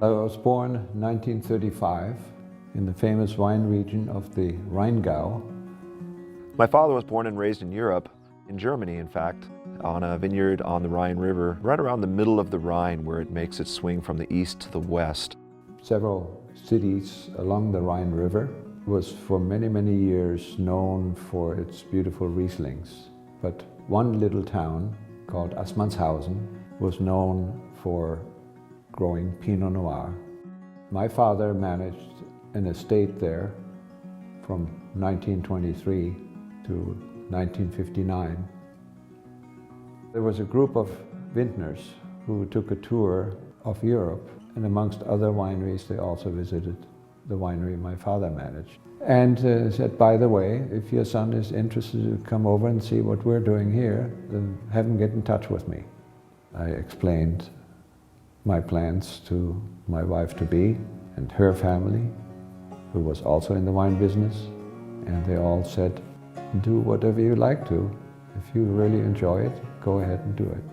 I was born in 1935 in the famous wine region of the Rheingau. My father was born and raised in Europe, in Germany in fact, on a vineyard on the Rhine River, right around the middle of the Rhine where it makes its swing from the east to the west. Several cities along the Rhine River was for many, many years known for its beautiful Rieslings. But one little town called Assmannshausen was known for growing Pinot Noir. My father managed an estate there from 1923 to 1959. There was a group of vintners who took a tour of Europe, and amongst other wineries they also visited the winery my father managed. And said, by the way, if your son is interested to come over and see what we're doing here, then have him get in touch with me. I explained my plans to my wife-to-be and her family, who was also in the wine business, and they all said, do whatever you like to. If you really enjoy it, go ahead and do it.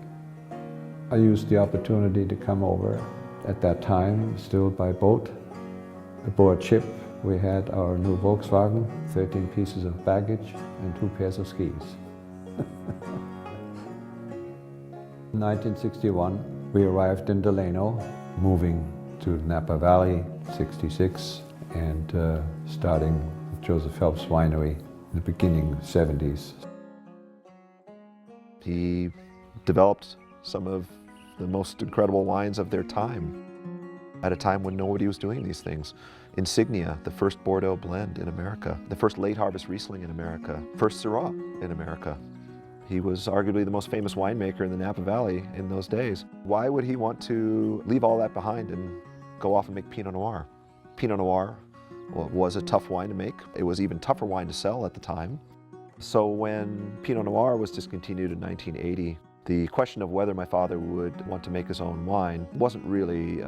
I used the opportunity to come over at that time, still by boat, aboard ship. We had our new Volkswagen, 13 pieces of baggage, and 2 pairs of skis. In 1961, we arrived in Delano, moving to Napa Valley, 66, and starting Joseph Phelps Winery in the beginning 70s. He developed some of the most incredible wines of their time at a time when nobody was doing these things. Insignia, the first Bordeaux blend in America, the first late harvest Riesling in America, first Syrah in America. He was arguably the most famous winemaker in the Napa Valley in those days. Why would he want to leave all that behind and go off and make Pinot Noir? Pinot Noir was a tough wine to make. It was even tougher wine to sell at the time. So when Pinot Noir was discontinued in 1980, the question of whether my father would want to make his own wine wasn't really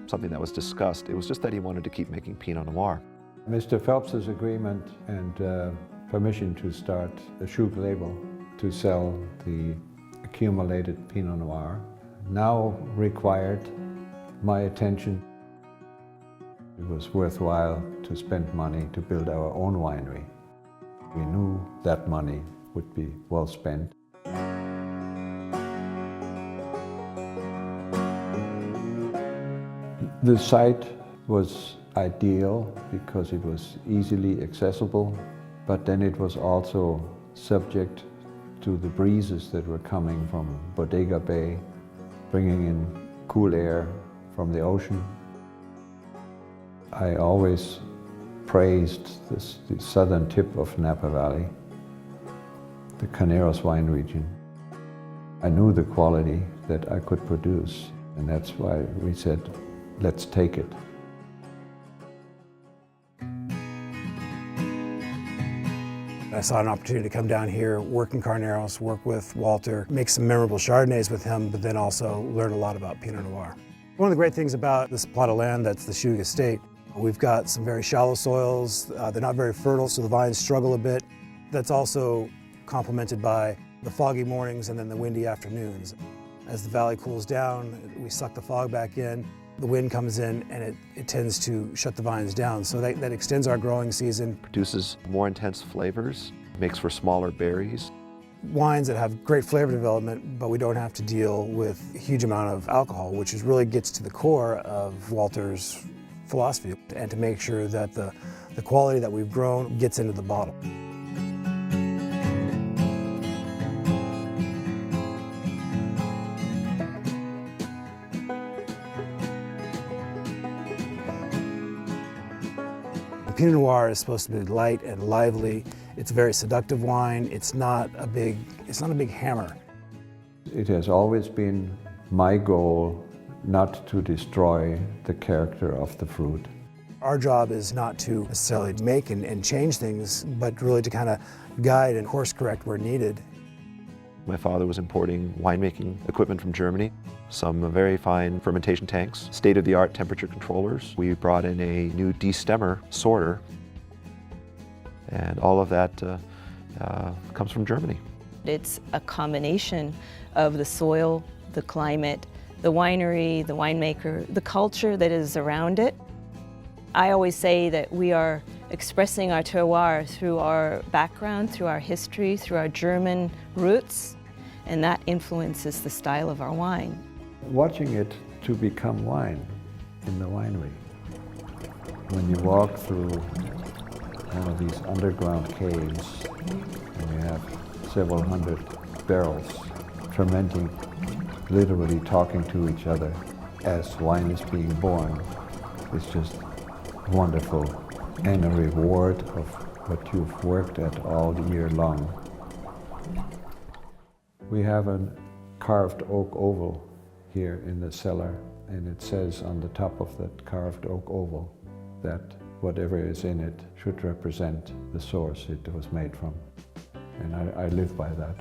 something that was discussed. It was just that he wanted to keep making Pinot Noir. Mr. Phelps's agreement and permission to start a Schug label to sell the accumulated Pinot Noir now required my attention. It was worthwhile to spend money to build our own winery. We knew that money would be well spent. The site was ideal because it was easily accessible, but then it was also subject to the breezes that were coming from Bodega Bay, bringing in cool air from the ocean. I always praised the southern tip of Napa Valley, the Carneros wine region. I knew the quality that I could produce, and that's why we said, let's take it. I saw an opportunity to come down here, work in Carneros, work with Walter, make some memorable Chardonnays with him, but then also learn a lot about Pinot Noir. One of the great things about this plot of land that's the Schug estate, we've got some very shallow soils. They're not very fertile, so the vines struggle a bit. That's also complemented by the foggy mornings and then the windy afternoons. As the valley cools down, we suck the fog back in, the wind comes in, and it tends to shut the vines down. So that extends our growing season. Produces more intense flavors, makes for smaller berries. Wines that have great flavor development, but we don't have to deal with a huge amount of alcohol, which really gets to the core of Walter's philosophy, and to make sure that the quality that we've grown gets into the bottle. Pinot Noir is supposed to be light and lively. It's a very seductive wine. It's not a big hammer. It has always been my goal not to destroy the character of the fruit. Our job is not to necessarily make and change things, but really to kind of guide and course correct where needed. My father was importing winemaking equipment from Germany, some very fine fermentation tanks, state-of-the-art temperature controllers. We brought in a new destemmer sorter, and all of that comes from Germany. It's a combination of the soil, the climate, the winery, the winemaker, the culture that is around it. I always say that we are expressing our terroir through our background, through our history, through our German roots, and that influences the style of our wine. Watching it to become wine in the winery. When you walk through one of these underground caves and you have several hundred barrels fermenting, literally talking to each other as wine is being born, it's just wonderful and a reward of what you've worked at all year long. We have a carved oak oval here in the cellar, and it says on the top of that carved oak oval that whatever is in it should represent the source it was made from. And I live by that.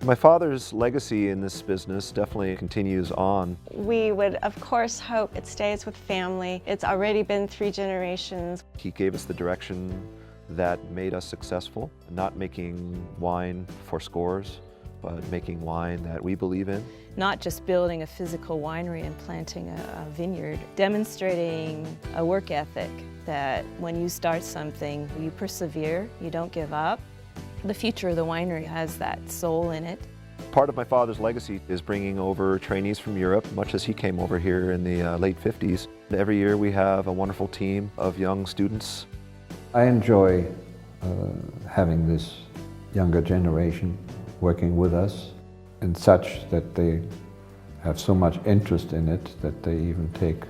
My father's legacy in this business definitely continues on. We would, of course, hope it stays with family. It's already been 3 generations. He gave us the direction that made us successful, not making wine for scores, but making wine that we believe in. Not just building a physical winery and planting a vineyard, demonstrating a work ethic that when you start something, you persevere, you don't give up. The future of the winery has that soul in it. Part of my father's legacy is bringing over trainees from Europe, much as he came over here in the late 50s. Every year we have a wonderful team of young students. I enjoy having this younger generation working with us, and such that they have so much interest in it that they even take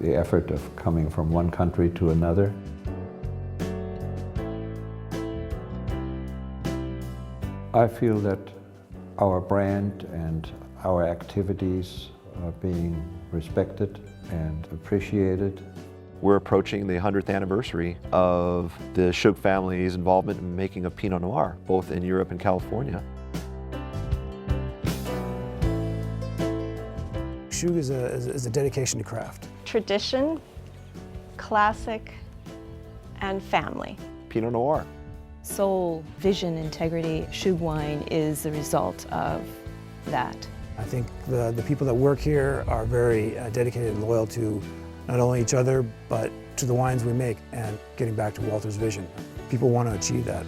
the effort of coming from one country to another. I feel that our brand and our activities are being respected and appreciated. We're approaching the 100th anniversary of the Schug family's involvement in making of Pinot Noir, both in Europe and California. Schug is a dedication to craft. Tradition, classic, and family. Pinot Noir. Soul, vision, integrity. Schug wine is the result of that. I think the people that work here are very dedicated and loyal to not only each other, but to the wines we make, and getting back to Walter's vision. People want to achieve that.